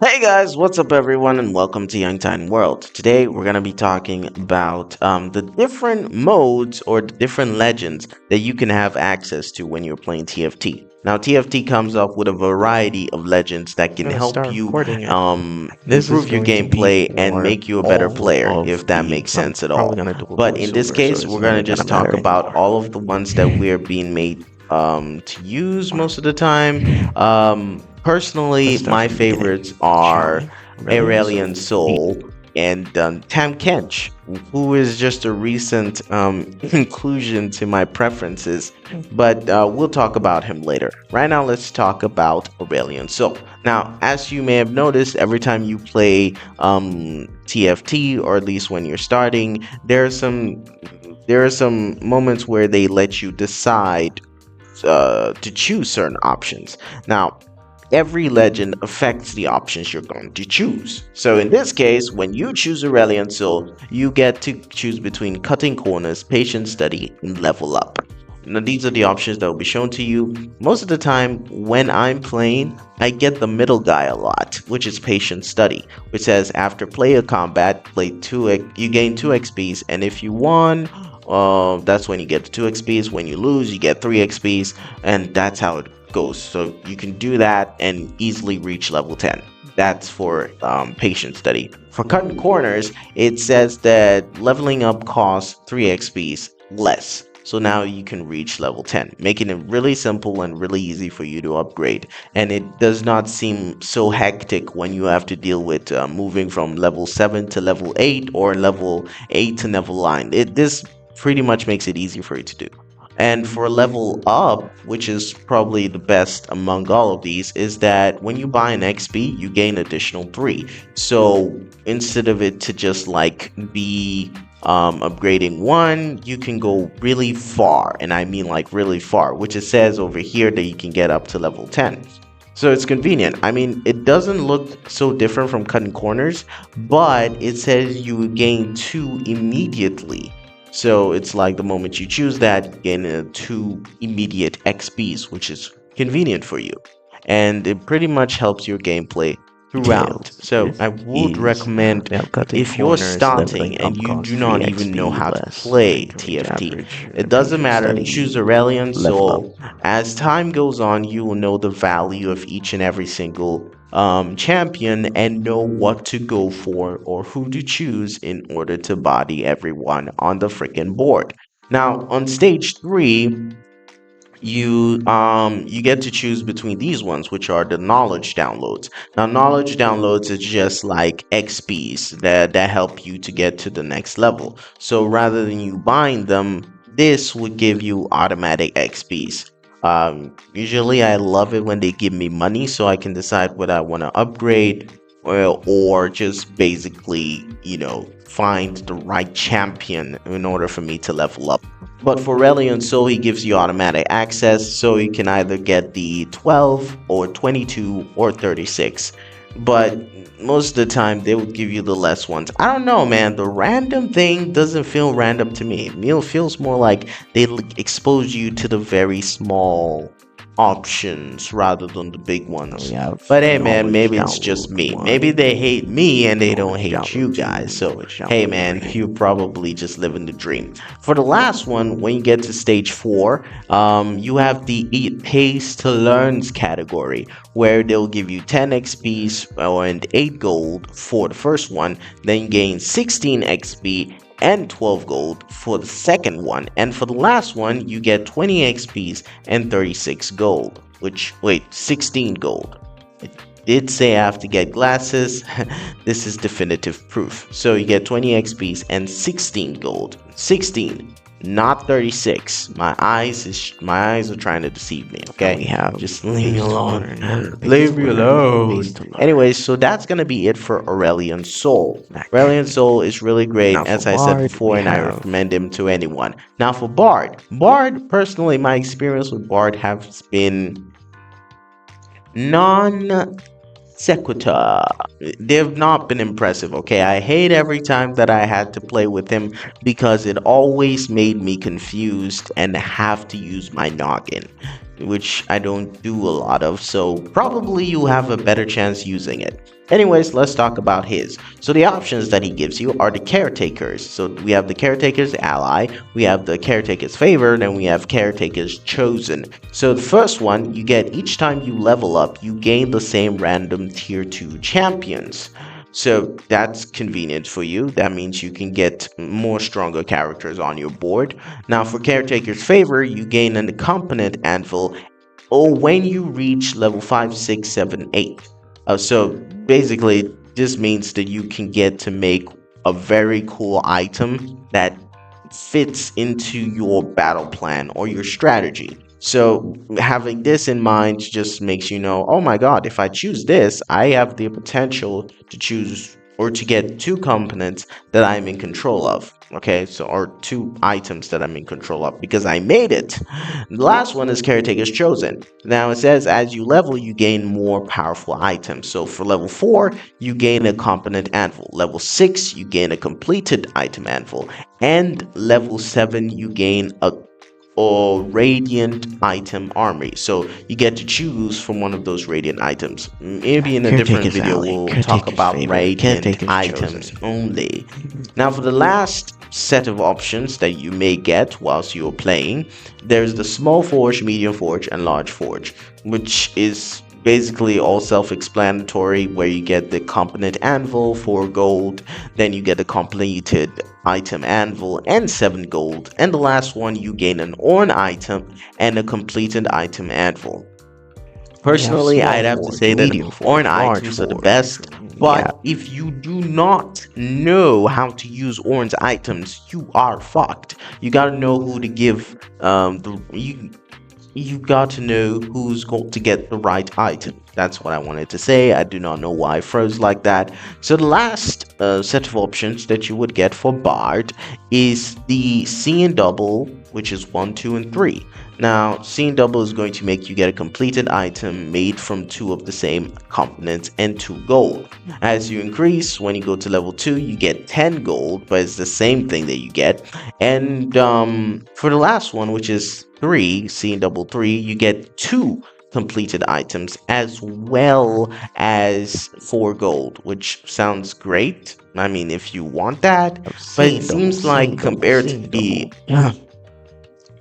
Hey guys, what's up everyone and welcome to Young Time World. Today we're going to be talking about the different modes or the different legends that you can have access to when you're playing TFT. Now TFT comes up with a variety of legends that I'm can gonna help start you recording it. This is improve your going to be gameplay and for make you a better all player, of if that the. makes I'm sense at probably all. gonna do a But in this voiceover, so case, it's we're not going to even gonna just talk matter about anymore. all of the ones that we're being made to use most of the time. Let's Personally, start my from the beginning, favorites shall are we? Aurelian Aurelian Soul P. Soul and Tam Kench, who is just a recent inclusion to my preferences. But we'll talk about him later. Right now, let's talk about Aurelian Soul. Now, as you may have noticed, every time you play TFT, or at least when you're starting, there are some moments where they let you decide to choose certain options. Now, every legend affects the options you're going to choose. So in this case, when you choose Aurelion Soul, you get to choose between cutting corners, patient study, and level up. Now these are the options that will be shown to you. Most of the time when I'm playing, I get the middle guy a lot, which is patient study, which says after player combat, you gain 2 XPs, and if you won, that's when you get the 2 XPs. When you lose, you get 3 XPs, and that's how it goes. So you can do that and easily reach level 10. That's for patient study. For cutting corners, it says that leveling up costs 3 XPs less. So now you can reach level 10, making it really simple and really easy for you to upgrade. And it does not seem so hectic when you have to deal with moving from level 7 to level 8 or level 8 to level 9. This pretty much makes it easy for you to do. And for level up, which is probably the best among all of these, is that when you buy an XP, you gain additional 3. So instead of it to just like be upgrading 1, you can go really far. And I mean like really far, which it says over here that you can get up to level 10. So it's convenient. I mean, it doesn't look so different from cutting corners, but it says you gain 2 immediately. So it's like the moment you choose that, you gain 2 immediate XPs, which is convenient for you. And it pretty much helps your gameplay throughout. Details. So This I would is recommend, now cutting if you're corners, starting leveling and up you do costs not 3 even know XP how to less. I play can reach TFT, average in it the doesn't patient matter. Choose study. Aurelion Level up. Soul. As time goes on, you will know the value of each and every single champion and know what to go for or who to choose in order to body everyone on the freaking board. Now, on stage 3, you get to choose between these ones, which are the knowledge downloads. Now knowledge downloads is just like XPs that help you to get to the next level. So rather than you buying them, this would give you automatic XPs. Usually I love it when they give me money so I can decide whether I want to upgrade or just basically, find the right champion in order for me to level up. But for Reliant Soul, he gives you automatic access, so you can either get the 12 or 22 or 36. But most of the time, they would give you the less ones. I don't know, man. The random thing doesn't feel random to me. It feels more like they expose you to the very small options rather than the big Now we ones. have But hey, man, knowledge maybe it's just download me. Maybe 1, they hate me and they don't knowledge hate you download 2, guys. So, knowledge hey, download man, 3. you're probably just living the dream. For the last one, when you get to stage 4, you have the Eat Pays to Learns category, where they'll give you 10 XPs and 8 gold for the first one, then you gain 16 XP and 12 gold for the second one, and for the last one, you get 20 XPs and 36 gold, which, wait, 16 gold. It did say I have to get glasses. This is definitive proof. So you get 20 XPs and 16 gold. 16, not 36. My eyes are trying to deceive me, Now we okay? have Just leave me Patient alone. Learn, Patient Leave me Learn, Base alone. to Learn. Anyways, so that's gonna be it for Aurelion Soul. Next. Aurelion Soul is really great, Now for as I said Bard, before, we and I have recommend him to anyone. Now for Bard, personally, my experience with Bard has been non sequitur. They've not been impressive, okay? I hate every time that I had to play with him because it always made me confused and have to use my noggin. which I don't do a lot of, so probably you have a better chance using it. Anyways, let's talk about his. So the options that he gives you are the caretakers. So we have the caretakers ally, we have the caretakers favored, and we have caretakers chosen. So the first one, you get each time you level up, you gain the same random tier 2 champions. So that's convenient for you. That means you can get more stronger characters on your board. Now for Caretaker's Favor, you gain an Incompetent Anvil or when you reach level 5, 6, 7, 8. So basically, this means that you can get to make a very cool item that fits into your battle plan or your strategy. So having this in mind just makes you know, oh my god, if I choose this, I have the potential to choose or to get two components that I'm in control of. Okay, so or two items that I'm in control of because I made it. The last one is Caretaker's Chosen. Now it says as you level, you gain more powerful items. So for level 4, you gain a component anvil. Level 6, you gain a completed item anvil. And level 7, you gain a or radiant item armory, so you get to choose from one of those radiant items. Maybe in a different Caretaker's video ally, we'll talk caretaker's about favor, radiant caretaker's chosen. items only. Now for the last set of options that you may get whilst you're playing, there's the small forge, medium forge, and large forge, which is basically all self-explanatory, where you get the component anvil for gold, then you get the completed item anvil and 7 gold, and the last one you gain an orn item and a completed item anvil. We have Personally, small I'd have to forge, say that medium orn forge, large items are the forge. best, Yeah, but if you do not know how to use Orn's items, you are fucked. You gotta know who to give you got to know who's going to get the right item. That's what I wanted to say. I do not know why I froze like that. So the last set of options that you would get for Bard is the C and double, which is 1, 2, and 3. Now, C and double is going to make you get a completed item made from 2 of the same components and 2 gold. As you increase, when you go to level 2, you get 10 gold, but it's the same thing that you get. And for the last one, which is 3, C and double 3, you get 2 completed items as well as 4 gold, which sounds great. I mean, if you want that, I've but it seen double, seems like seen double, compared to seen double.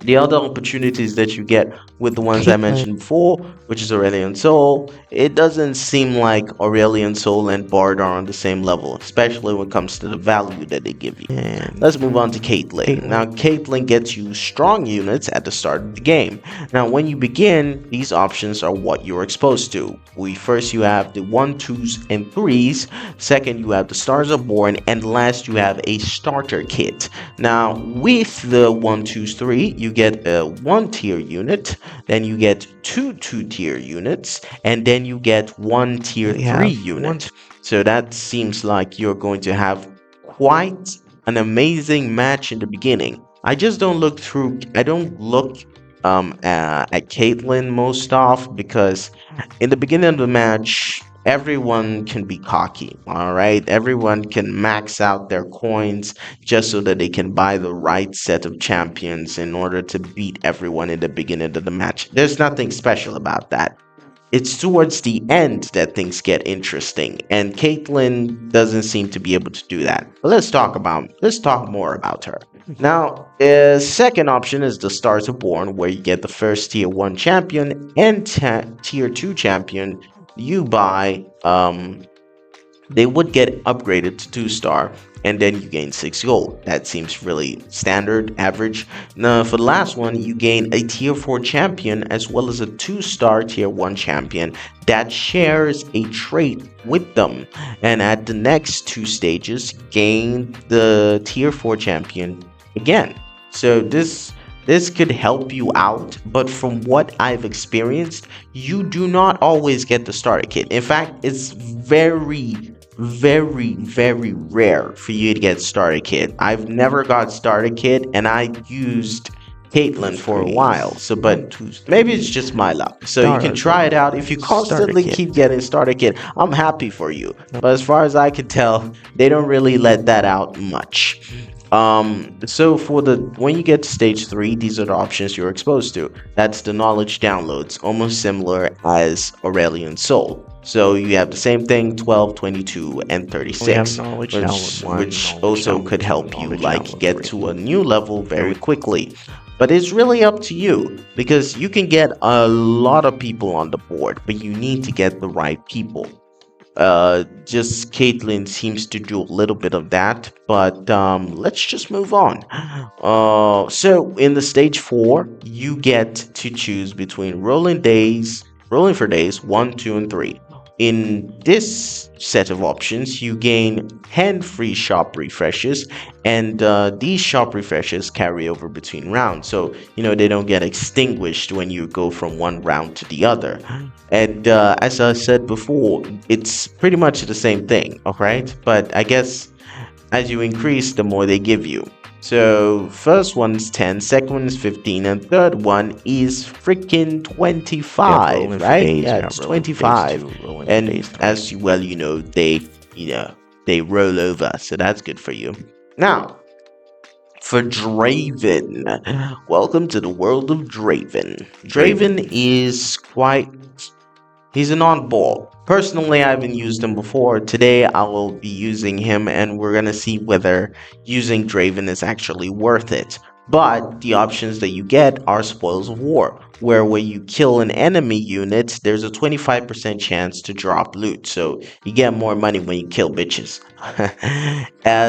the other opportunities that you get with the ones I Caitlyn mentioned before, which is Aurelion Soul, it doesn't seem like Aurelion Soul and Bard are on the same level, especially when it comes to the value that they give you. and Let's move on to Caitlyn. Now, Caitlyn. Caitlyn gets you strong units at the start of the game. Now, when you begin, these options are what you're exposed to. First, you have the 1, 2s, and 3s. Second, you have the Stars are Born. And last, you have a starter kit. Now, with the 1, 2s, 3, you get a 1 tier unit, then you get 2 2-tier units, and then you get 1 tier We 3 have unit. So that seems like you're going to have quite an amazing match in the beginning. I don't look at Caitlyn most off because in the beginning of the match, everyone can be cocky, all right? Everyone can max out their coins just so that they can buy the right set of champions in order to beat everyone in the beginning of the match. There's nothing special about that. It's towards the end that things get interesting, and Caitlyn doesn't seem to be able to do that. But let's talk more about her. Now, second option is the Stars are Born, where you get the first tier 1 champion and tier 2 champion you buy. They would get upgraded to 2-star, and then you gain 6 gold. That seems really standard, average. Now, for the last one, you gain a tier 4 champion as well as a 2-star tier 1 champion that shares a trait with them. And at the next 2 stages, gain the tier 4 champion again. So this could help you out, but from what I've experienced, you do not always get the starter kit. In fact, it's very rare for you to get starter kit. I've never got starter kit, and I used Caitlyn for a while. So, but maybe it's just my luck. So you can try it out. If you constantly keep getting starter kit, I'm happy for you. But as far as I can tell, they don't really let that out much. So for the when you get to stage 3, these are the options you're exposed to. That's the knowledge downloads, almost similar as Aurelian Soul. So you have the same thing, 12, 22, and We have 36, knowledge download which 1, which knowledge also download could 2, help you knowledge like download get 3. to a new level And very quickly. But it's really up to you because you can get a lot of people on the board, but you need to get the right people. Just Caitlyn seems to do a little bit of that, but let's just move on. So in the stage 4, you get to choose between rolling for days 1, 2, and 3. In this set of options, you gain 10 free shop refreshes, and these shop refreshes carry over between rounds, so they don't get extinguished when you go from one round to the other. And as I said before, it's pretty much the same thing, alright? But I guess as you increase, the more they give you. So first one's 10, second one is 15, and third one is freaking we have 25, rolling for right? days, Yeah, we have it's rolling for days 25. 2, rolling for days And 3. as you well, they roll over, so that's good for you. Now, for Draven. Welcome to the world of Draven. Draven is quite He's an oddball. Personally, I haven't used him before. Today, I will be using him, and we're gonna see whether using Draven is actually worth it. But the options that you get are Spoils of War, where when you kill an enemy unit, there's a 25% chance to drop loot, so you get more money when you kill bitches.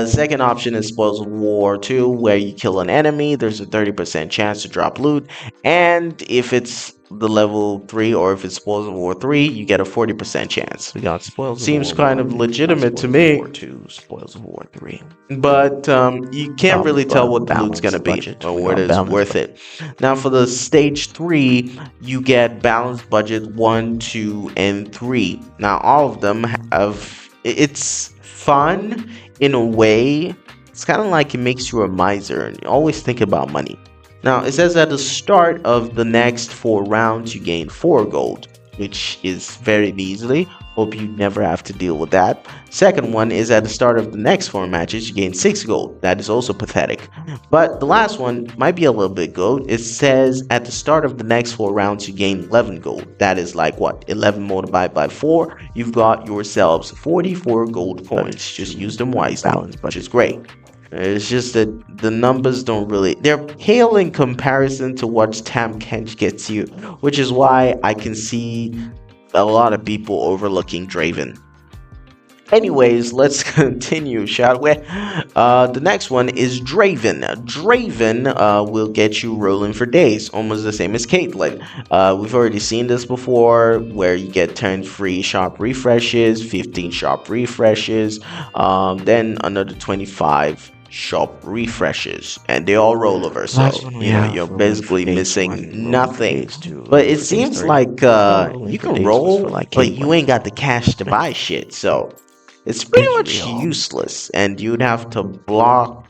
Second option is Spoils of War 2, where you kill an enemy, there's a 30% chance to drop loot, and if it's the level 3 or if it's Spoils of War 3, you get a 40% chance. We got Spoils of Seems War kind 1, of we got legitimate to Spoils of War me, 2, Spoils of War 3. but you can't really tell what the loot's gonna Balanced be budget. or We whether got it's balanced worth budget. it. Now for the stage 3, you get balanced budget 1, 2, and 3. Now all of them it's fun in a way. It's kind of like it makes you a miser and you always think about money. Now it says at the start of the next 4 rounds you gain 4 gold, which is very measly. Hope you never have to deal with that. Second one is at the start of the next 4 matches you gain 6 gold. That is also pathetic. But the last one might be a little bit good. It says at the start of the next 4 rounds you gain 11 gold. That is like what? 11 multiplied by 4. You've got yourselves 44 gold coins. Just use them wisely, which is great. It's just that the numbers don't really, they're pale in comparison to what Tam Kench gets you, which is why I can see a lot of people overlooking Draven. Anyways, let's continue, shall we? The next one is Draven. Draven will get you rolling for days, almost the same as Caitlyn. We've already seen this before, where you get 10 free shop refreshes, 15 shop refreshes, then another 25 shop refreshes, and they all roll over. So Last one we have you're rolling for basically days 1, missing rolling for nothing. days 2, But rolling it for days seems 3. like Rolling you for can days was for roll, like but you Caitlyn. ain't got the cash to buy shit. So it's pretty much Israel. useless, and you'd have to block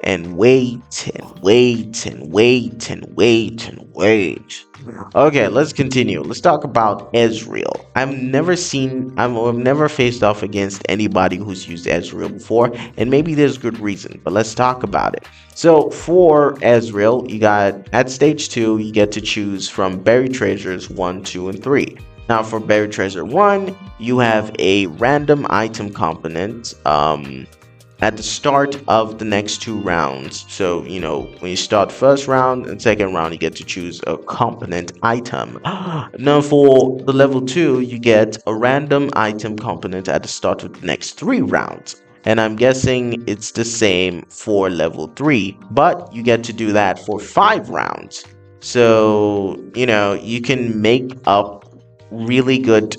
and wait and wait and wait and wait and wait. Okay, let's continue. Let's talk about Ezreal. I've never faced off against anybody who's used Ezreal before, and maybe there's good reason, but let's talk about it. So for Ezreal, you got at stage 2, you get to choose from buried treasures 1, 2, and 3. Now for buried treasure 1, you have a random item component at the start of the next 2 rounds. So, when you start first round and second round, you get to choose a component item. Now, for the level 2, you get a random item component at the start of the next 3 rounds. And I'm guessing it's the same for level 3, but you get to do that for 5 rounds. So, you can make up really good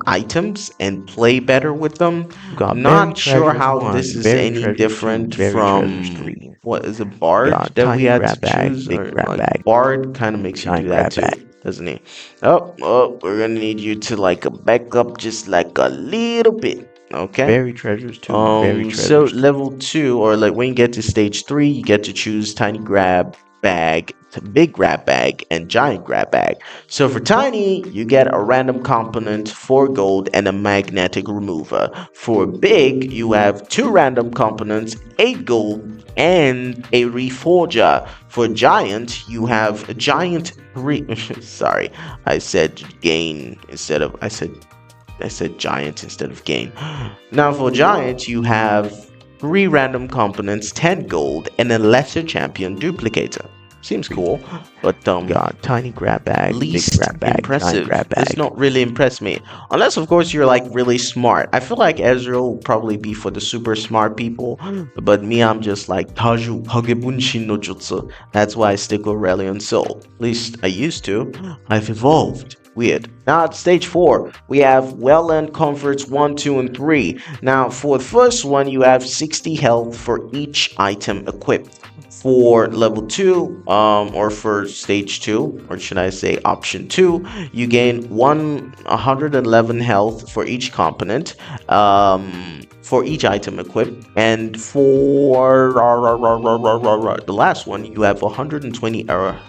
items and play better with them. We got Berry Not sure Treasures how 1, this is Berry any Treasures 2, different Berry Treasures from 3. what is a We bard got that we Tiny had to Grab Bag, choose, Big or Grab like Bag, bard kind of makes you do Giant that Grab too, Bag. doesn't he? Oh, we're gonna need you to like back up just like a little bit, okay? Berry Treasures 2, Berry So Treasures 3. level 2, or like when you get to stage 3, you get to choose Tiny Grab bag, big grab bag, and giant grab bag. So for tiny, you get a random component, 4 gold, and a magnetic remover. For big, you have 2 random components, 8 gold, and a reforger. For giant, you have a giant sorry, I said gain instead of I said giant instead of gain. Now for giant, you have 3 random components, 10 gold, and a lesser champion duplicator. Seems cool, but Got tiny grab bag, big least grab bag, giant impressive. grab Does bag. not really impress me. Unless, of course, you're like really smart. I feel like Ezreal will probably be for the super smart people, but me, I'm just like Taju Hagebunshin no Jutsu. That's why I stick with Aurelion Soul. At least I used to. I've evolved. Weird. Now at stage 4, we have well-earned comforts 1, 2, and 3. Now for the first one, you have 60 health for each item equipped. For level 2, or for stage 2, or should I say option 2, you gain 111 health for each component, for each item equipped, and for the last one, you have 120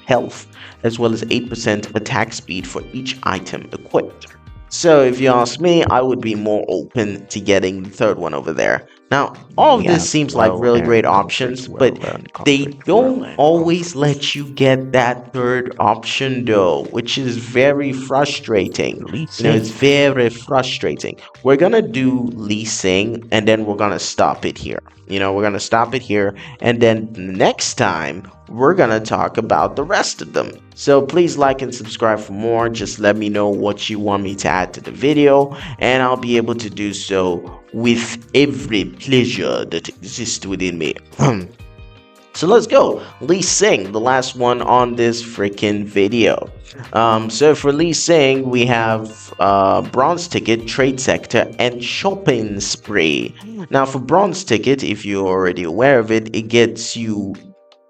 health, as well as 8% attack speed for each item equipped. So if you ask me, I would be more open to getting the third one over there. Now, all of We this have seems like really great comforts, options, but well-earned they comforts, don't well-earned always comforts. let you get that third option though, which is very frustrating. Lee You know, it's Sin. very frustrating. We're gonna do Lee Sing and then we're gonna stop it here. You know, we're gonna stop it here, and then next time we're gonna talk about the rest of them. So please like and subscribe for more. Just let me know what you want me to add to the video, and I'll be able to do so with every pleasure that exists within me. So let's go. Lee Sing, the last one on this freaking video. So for Lee Sing, we have bronze ticket, trade sector, and shopping spree. Now for bronze ticket, if you're already aware of it, it gets you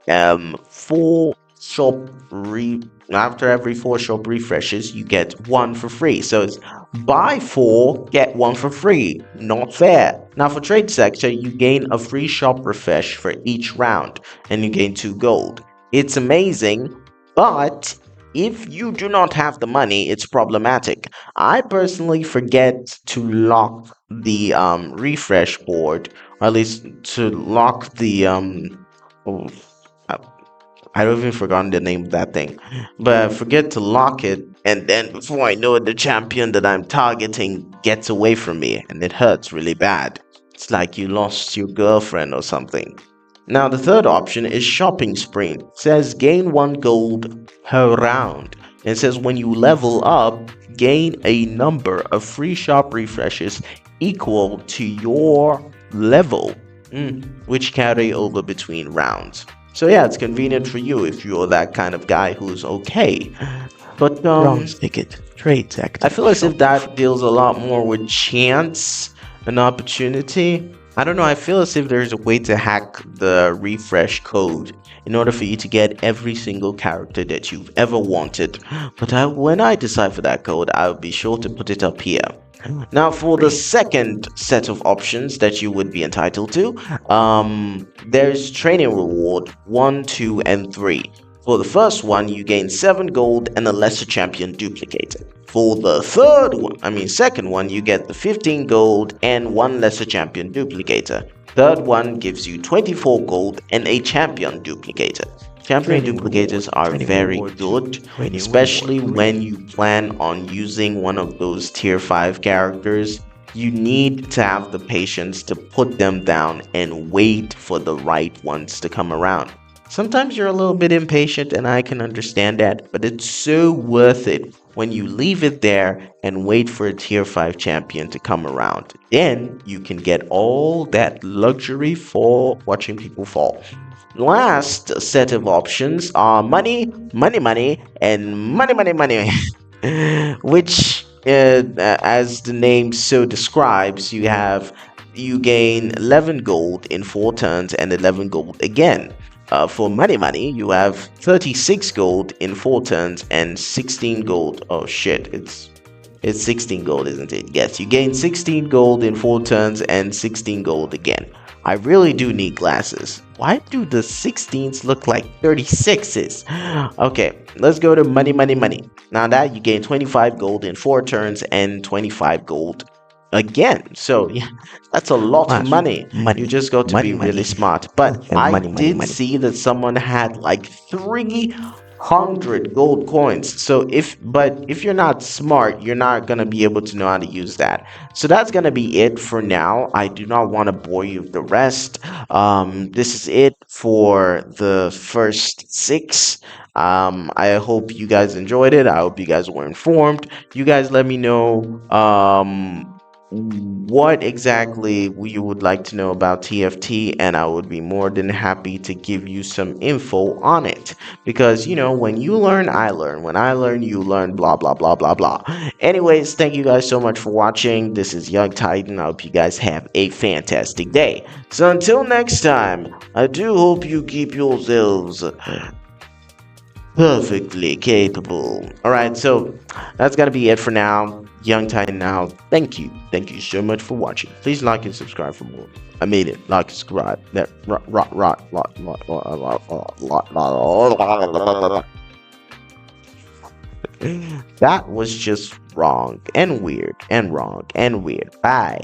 4 shop re after every 4 shop refreshes you get 1 for free. So it's buy 4 get 1 for free. Not fair. Now for trade sector, you gain a free shop refresh for each round, and you gain 2 gold. It's amazing, but if you do not have the money, it's problematic. I personally forget to lock the refresh board, or at least to lock the oh, I I don't even forgotten the name of that thing, but I forget to lock it, and then before I know it, the champion that I'm targeting gets away from me, and it hurts really bad. It's like you lost your girlfriend or something. Now the third option is shopping spree. It says gain 1 gold per round. It says when you level up, gain a number of free shop refreshes equal to your level, which carry over between rounds. So yeah, it's convenient for you if you're that kind of guy who's okay. But Bronze ticket, trade sector. I feel as if shopping that deals a lot more with chance and opportunity. I don't know, I feel as if there's a way to hack the refresh code in order for you to get every single character that you've ever wanted. But when I decide for that code, I'll be sure to put it up here. Now, for the second set of options that you would be entitled to, there's training reward 1, 2, and 3. For the first one, you gain 7 gold and a lesser champion duplicator. For the second one, you get the 15 gold and 1 lesser champion duplicator. Third one gives you 24 gold and a champion duplicator. Champion duplicators are very good, especially when you plan on using one of those tier 5 characters. You need to have the patience to put them down and wait for the right ones to come around. Sometimes you're a little bit impatient, and I can understand that, but it's so worth it when you leave it there and wait for a tier 5 champion to come around. Then you can get all that luxury for watching people fall. Last set of options are money, money, money, and money, money, money, which, as the name so describes, you gain 11 gold in 4 turns and 11 gold again. For money, money, you have 36 gold in 4 turns and 16 gold. Oh shit, it's 16 gold, isn't it? Yes, you gain 16 gold in 4 turns and 16 gold again. I really do need glasses. Why do the 16s look like 36s? Okay, let's go to money, money, money. Now that you gain 25 gold in 4 turns and 25 gold again. So yeah, that's a lot of Last money. You money, just got to be money, really money, smart. But and I money, money, did money. see that someone had like 300 gold coins. So if you're not smart, you're not gonna be able to know how to use that. So that's gonna be it for now. I do not want to bore you with the rest. This is it for the first 6. I hope you guys enjoyed it. I hope you guys were informed. You guys let me know what exactly you would like to know about TFT, and I would be more than happy to give you some info on it. Because, when you learn, I learn. When I learn, you learn, blah, blah, blah, blah, blah. Anyways, thank you guys so much for watching. This is Young Titan. I hope you guys have a fantastic day. So until next time, I do hope you keep yourselves perfectly capable. Alright, so that's gonna be it for now. Young Titan now. Thank you. Thank you so much for watching. Please like and subscribe for more. I made it. Like and subscribe. That was just wrong and weird and wrong and weird. Bye.